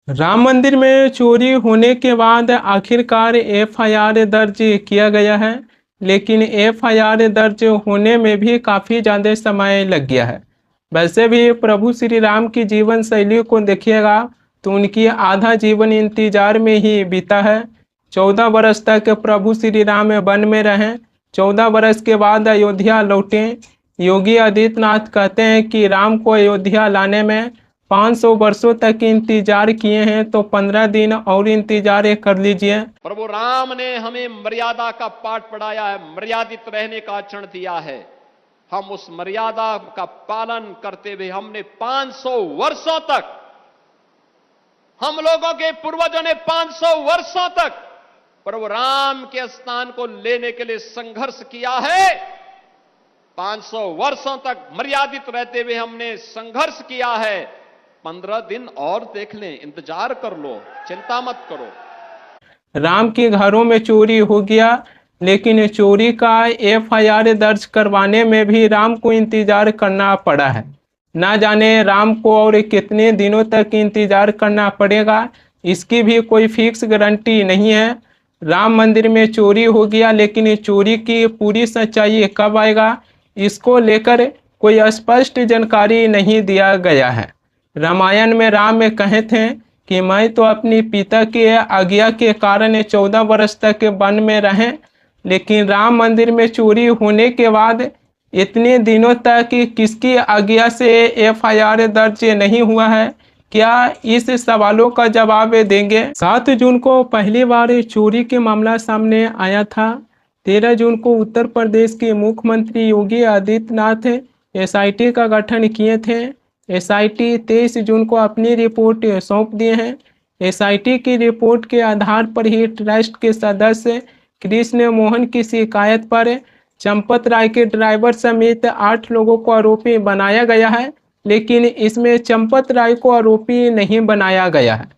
राम मंदिर में चोरी होने के बाद आखिरकार एफआईआर दर्ज किया गया है, लेकिन एफआईआर दर्ज होने में भी काफ़ी ज़्यादा समय लग गया है। वैसे भी प्रभु श्री राम की जीवन शैली को देखिएगा तो उनकी आधा जीवन इंतजार में ही बीता है। 14 वर्ष तक प्रभु श्री राम वन में रहें, 14 वर्ष के बाद अयोध्या लौटें। योगी आदित्यनाथ कहते हैं कि राम को अयोध्या लाने में 500 वर्षों तक इंतजार किए हैं, तो 15 दिन और इंतजार कर लीजिए। प्रभु राम ने हमें मर्यादा का पाठ पढ़ाया है, मर्यादित रहने का आचरण दिया है। हम उस मर्यादा का पालन करते हुए हमने 500 वर्षों तक, हम लोगों के पूर्वजों ने 500 वर्षों तक प्रभु राम के स्थान को लेने के लिए संघर्ष किया है। 500 वर्षों तक मर्यादित रहते हुए हमने संघर्ष किया है। 15 दिन और देख लें, इंतजार कर लो, चिंता मत करो। राम के घरों में चोरी हो गया, लेकिन चोरी का एफआईआर दर्ज करवाने में भी राम को इंतजार करना पड़ा है। ना जाने राम को और कितने दिनों तक इंतजार करना पड़ेगा, इसकी भी कोई फिक्स गारंटी नहीं है। राम मंदिर में चोरी हो गया, लेकिन चोरी की पूरी सच्चाई कब आएगा, इसको लेकर कोई स्पष्ट जानकारी नहीं दिया गया है। रामायण में राम में कहे थे कि मैं तो अपनी पिता की आज्ञा के कारण 14 वर्ष तक वन में रहे, लेकिन राम मंदिर में चोरी होने के बाद इतने दिनों तक किसकी आज्ञा से एफआईआर दर्ज नहीं हुआ है? क्या इस सवालों का जवाब देंगे? 7 जून को पहली बार चोरी के मामला सामने आया था। 13 जून को उत्तर प्रदेश के मुख्यमंत्री योगी आदित्यनाथ एसआईटी का गठन किए थे। एसआईटी 23 जून को अपनी रिपोर्ट सौंप दिए हैं। एसआईटी की रिपोर्ट के आधार पर ही ट्रस्ट के सदस्य कृष्ण मोहन की शिकायत पर चंपत राय के ड्राइवर समेत 8 लोगों को आरोपी बनाया गया है, लेकिन इसमें चंपत राय को आरोपी नहीं बनाया गया है।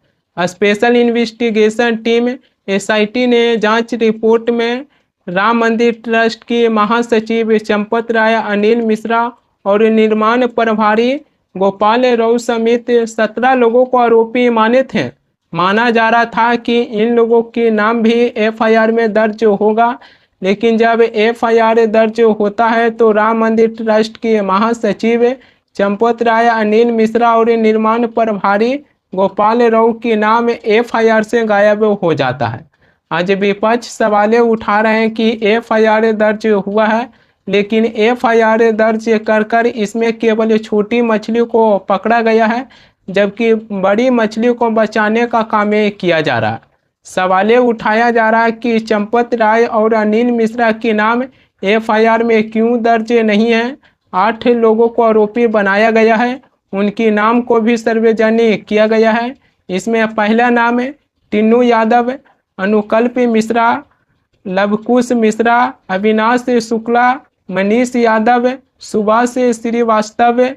स्पेशल इन्वेस्टिगेशन टीम एसआईटी ने जांच रिपोर्ट में राम मंदिर ट्रस्ट की महासचिव चंपत राय, अनिल मिश्रा और निर्माण प्रभारी गोपाल राव समेत 17 लोगों को आरोपी माने थे। माना जा रहा था कि इन लोगों के नाम भी एफआईआर में दर्ज होगा, लेकिन जब एफआईआर दर्ज होता है तो राम मंदिर ट्रस्ट के महासचिव चंपत राय, अनिल मिश्रा और निर्माण प्रभारी गोपाल राव के नाम एफआईआर से गायब हो जाता है। आज विपक्ष सवाल उठा रहे हैं कि एफआईआर दर्ज हुआ है, लेकिन एफआईआर दर्ज कर इसमें केवल छोटी मछली को पकड़ा गया है, जबकि बड़ी मछली को बचाने का काम किया जा रहा है। सवाल उठाया जा रहा है कि चंपत राय और अनिल मिश्रा के नाम एफआईआर में क्यों दर्ज नहीं है। 8 लोगों को आरोपी बनाया गया है, उनके नाम को भी सार्वजनिक किया गया है। इसमें पहला नाम है टिन्नू यादव, अनुकल्प मिश्रा, लवकुश मिश्रा, अविनाश शुक्ला, मनीष यादव, सुभाष श्रीवास्तव,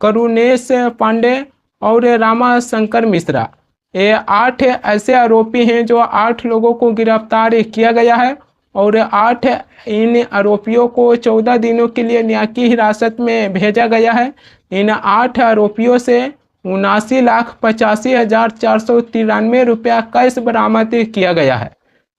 करुणेश पांडे और रामा शंकर मिश्रा। ये 8 ऐसे आरोपी हैं जो 8 लोगों को गिरफ्तार किया गया है और 8 इन आरोपियों को 14 दिनों के लिए न्यायिक हिरासत में भेजा गया है। इन 8 आरोपियों से 79,85,493 रुपया कैश बरामद किया गया है।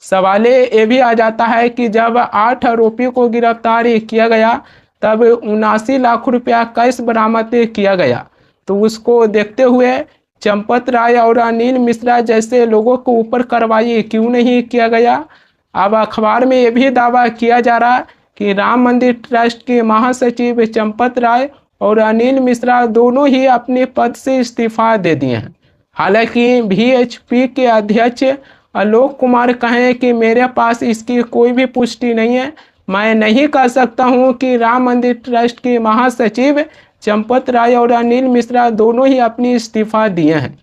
सवाल ये भी आ जाता है कि जब 8 आरोपी को गिरफ्तार किया गया तब 79 लाख रुपया कैश बरामद किया गया, तो उसको देखते हुए चंपत राय और अनिल मिश्रा जैसे लोगों को ऊपर कार्रवाई क्यों नहीं किया गया? अब अखबार में ये भी दावा किया जा रहा है कि राम मंदिर ट्रस्ट के महासचिव चंपत राय और अनिल मिश्रा दोनों ही अपने पद से इस्तीफा दे दिए हैं। हालांकि वीएचपी के अध्यक्ष आलोक कुमार कहें कि मेरे पास इसकी कोई भी पुष्टि नहीं है, मैं नहीं कह सकता हूं कि राम मंदिर ट्रस्ट के महासचिव चंपत राय और अनिल मिश्रा दोनों ही अपनी इस्तीफा दिए हैं।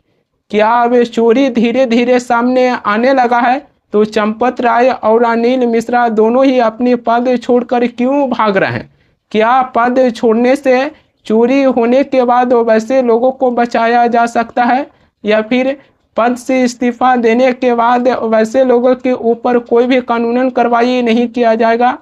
क्या अब चोरी धीरे धीरे सामने आने लगा है? तो चंपत राय और अनिल मिश्रा दोनों ही अपनी पद छोड़कर क्यों भाग रहे हैं? क्या पद छोड़ने से चोरी होने के बाद वैसे लोगों को बचाया जा सकता है, या फिर पद से इस्तीफा देने के बाद वैसे लोगों के ऊपर कोई भी कानूनन कार्रवाई नहीं किया जाएगा?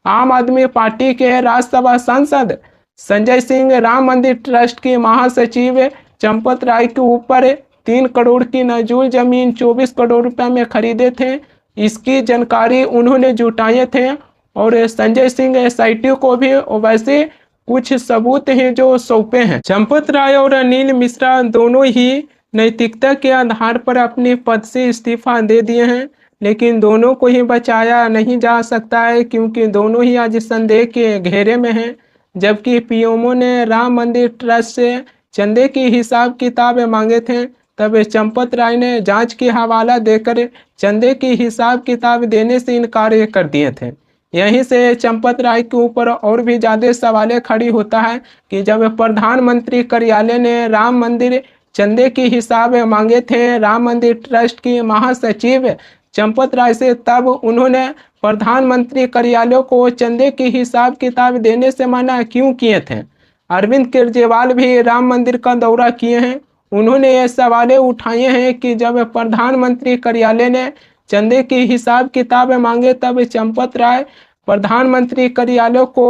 आम आदमी पार्टी के राज्यसभा सांसद संजय सिंह राम मंदिर ट्रस्ट के महासचिव चंपत राय के ऊपर 3 करोड़ की नजूल जमीन 24 करोड़ रुपए में खरीदे थे। इसकी जानकारी उन्होंने जुटाए थे और संजय सिंह एसआईटी को भी वैसे कुछ सबूत हैं जो सौंपे हैं। चंपत राय और अनिल मिश्रा दोनों ही नैतिकता के आधार पर अपने पद से इस्तीफा दे दिए हैं, लेकिन दोनों को ही बचाया नहीं जा सकता है क्योंकि दोनों ही आज संदेह के घेरे में हैं। जबकि पीएमओ ने राम मंदिर ट्रस्ट से चंदे की हिसाब किताब मांगे थे, तब चंपत राय ने जांच की हवाला देकर चंदे की हिसाब किताब देने से इनकार कर दिए थे। यहीं से चंपत राय के ऊपर और भी ज़्यादा सवालें खड़ी होता है कि जब प्रधानमंत्री कार्यालय ने राम मंदिर चंदे की हिसाब मांगे थे राम मंदिर ट्रस्ट की महासचिव चंपत राय से, तब उन्होंने प्रधानमंत्री कार्यालय को चंदे की हिसाब किताब देने से मना क्यों किए थे। अरविंद केजरीवाल भी राम मंदिर का दौरा किए हैं। उन्होंने ये सवालें उठाए हैं कि जब प्रधानमंत्री कार्यालय ने चंदे की हिसाब किताब मांगे तब चंपत राय प्रधानमंत्री कार्यालय को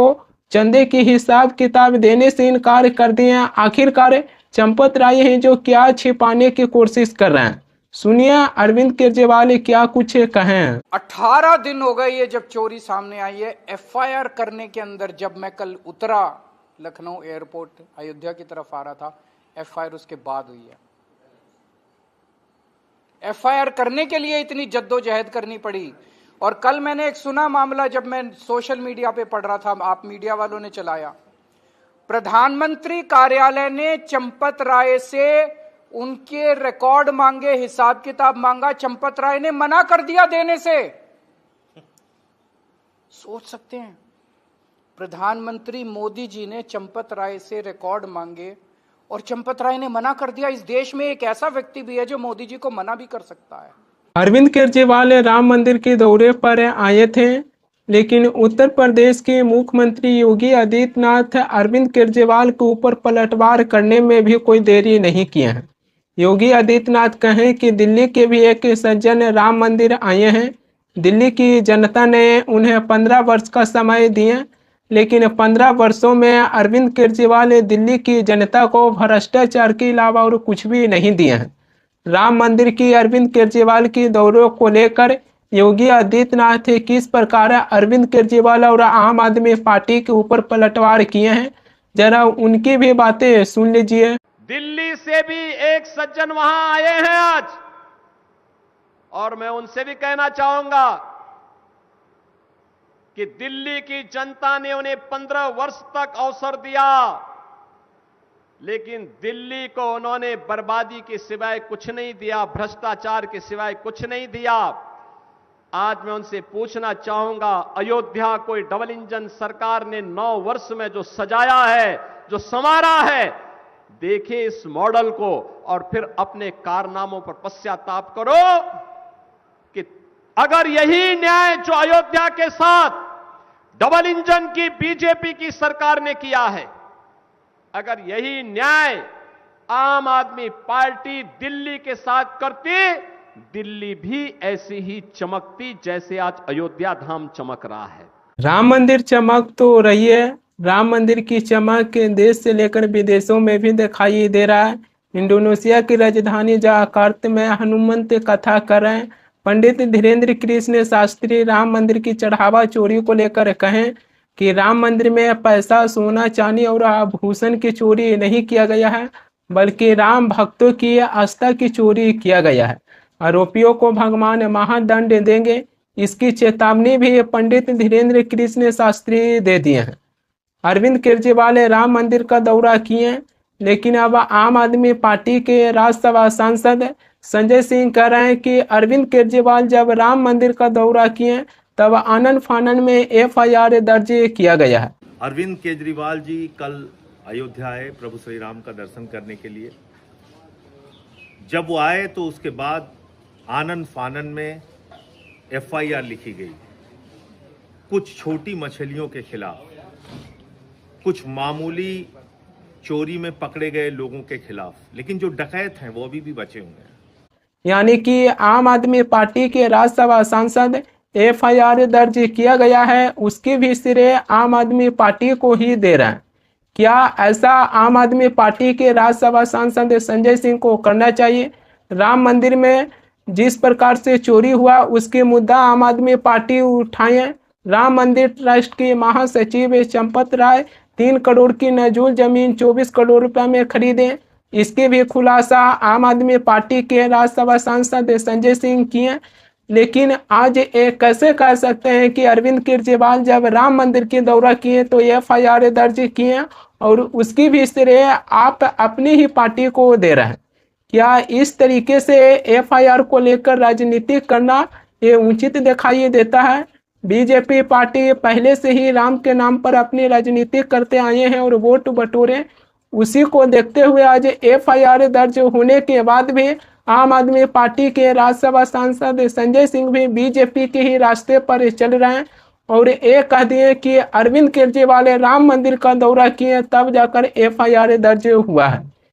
चंदे की हिसाब किताब देने से इनकार कर दिए। आखिरकार चंपत राय हैं जो क्या छिपाने की कोशिश कर रहे हैं। सुनिए अरविंद केजरीवाल क्या कुछ कहें। 18 दिन हो गए ये जब चोरी सामने आई है। एफआईआर करने के अंदर जब मैं कल उतरा लखनऊ एयरपोर्ट अयोध्या की तरफ आ रहा था, एफआईआर उसके बाद हुई है। एफआईआर करने के लिए इतनी जद्दोजहद करनी पड़ी। और कल मैंने एक सुना मामला, जब मैं सोशल मीडिया पे पढ़ रहा था, आप मीडिया वालों ने चलाया, प्रधानमंत्री कार्यालय ने चंपत राय से उनके रिकॉर्ड मांगे, हिसाब किताब मांगा, चंपत राय ने मना कर दिया देने से। सोच सकते हैं, प्रधानमंत्री मोदी जी ने चंपत राय से रिकॉर्ड मांगे और चंपत राय ने मना कर दिया। इस देश में एक ऐसा व्यक्ति भी है जो मोदी जी को मना भी कर सकता है। अरविंद केजरीवाल राम मंदिर के दौरे पर आए थे, लेकिन उत्तर प्रदेश के मुख्यमंत्री योगी आदित्यनाथ अरविंद केजरीवाल के ऊपर पलटवार करने में भी कोई देरी नहीं किए हैं। योगी आदित्यनाथ कहें कि दिल्ली के भी एक सज्जन राम मंदिर आए हैं। दिल्ली की जनता ने उन्हें 15 वर्ष का समय दिए, लेकिन 15 वर्षों में अरविंद केजरीवाल ने दिल्ली की जनता को भ्रष्टाचार के अलावा और कुछ भी नहीं दिए हैं। राम मंदिर की अरविंद केजरीवाल की दौरों को लेकर योगी आदित्यनाथ किस प्रकार अरविंद केजरीवाल और आम आदमी पार्टी के ऊपर पलटवार किए हैं, जरा उनकी भी बातें सुन लीजिए। दिल्ली से भी एक सज्जन वहां आए हैं आज, और मैं उनसे भी कहना चाहूंगा कि दिल्ली की जनता ने उन्हें 15 वर्ष तक अवसर दिया, लेकिन दिल्ली को उन्होंने बर्बादी के सिवाय कुछ नहीं दिया, भ्रष्टाचार के सिवाय कुछ नहीं दिया। आज मैं उनसे पूछना चाहूंगा, अयोध्या कोई डबल इंजन सरकार ने 9 वर्ष में जो सजाया है, जो संवारा है, देखिए इस मॉडल को और फिर अपने कारनामों पर पश्चाताप करो कि अगर यही न्याय जो अयोध्या के साथ डबल इंजन की बीजेपी की सरकार ने किया है, अगर यही न्याय आम आदमी पार्टी दिल्ली के साथ करती, दिल्ली भी ऐसी ही चमकती जैसे आज अयोध्या धाम चमक रहा है। राम मंदिर चमक तो रही है, राम मंदिर की चमक देश से लेकर विदेशों में भी दिखाई दे रहा है। इंडोनेशिया की राजधानी जकार्ता में हनुमंत कथा कर रहे हैं। पंडित धीरेन्द्र कृष्ण शास्त्री राम मंदिर की चढ़ावा चोरी को लेकर कहें कि राम मंदिर में पैसा, सोना, चांदी और आभूषण की चोरी नहीं किया गया है, बल्कि राम भक्तों की आस्था की चोरी किया गया है। आरोपियों को भगवान महादंड देंगे, इसकी चेतावनी भी पंडित धीरेन्द्र कृष्ण शास्त्री दे दिए हैं। अरविंद केजरीवाल राम मंदिर का दौरा किए, लेकिन अब आम आदमी पार्टी के राज्यसभा सांसद संजय सिंह कह रहे हैं कि अरविंद केजरीवाल जब राम मंदिर का दौरा किए तब आनन फानन में एफआईआर दर्ज किया गया है। अरविंद केजरीवाल जी कल अयोध्या आए प्रभु श्री राम का दर्शन करने के लिए। जब वो आए तो उसके बाद आनन फानन में एफआईआर लिखी गई, कुछ छोटी मछलियों के खिलाफ, कुछ मामूली चोरी में पकड़े गए लोगों के खिलाफ, लेकिन जो डकैत हैं वो अभी भी बचे हुए हैं। यानी कि आम आदमी पार्टी के राज्यसभा सांसद एफआईआर दर्ज किया गया है, उसकी भी श्रेय आम आदमी पार्टी को ही दे रहे हैं। क्या ऐसा आम आदमी पार्टी के राज्यसभा सांसद संजय सिंह को करना चाहिए? राम मंदिर में जिस प्रकार से चोरी हुआ उसके मुद्दा आम आदमी पार्टी उठाए। राम मंदिर ट्रस्ट की महासचिव चंपत राय 3 करोड़ की नजूल जमीन 24 करोड़ रुपए में खरीदे, इसके भी खुलासा आम आदमी पार्टी के राज्यसभा सांसद संजय सिंह किए। लेकिन आज एक कैसे कह सकते हैं कि अरविंद केजरीवाल जब राम मंदिर की दौरा किए तो FIR दर्ज किए और उसकी भी श्रेय आप अपनी ही पार्टी को दे रहे हैं? क्या इस तरीके से FIR को लेकर राजनीति करना ये उचित दिखाई देता है? बीजेपी पार्टी पहले से ही राम के नाम पर अपनी राजनीति करते आए हैं और वोट बटोरे, उसी को देखते हुए आज FIR दर्ज होने के बाद भी आम आदमी पार्टी के राज्यसभा सांसद संजय सिंह भी बीजेपी के ही रास्ते पर चल रहे हैं और ये कह दिए कि अरविंद केजरीवाल राम मंदिर का दौरा किए तब जाकर FIR दर्ज हुआ है।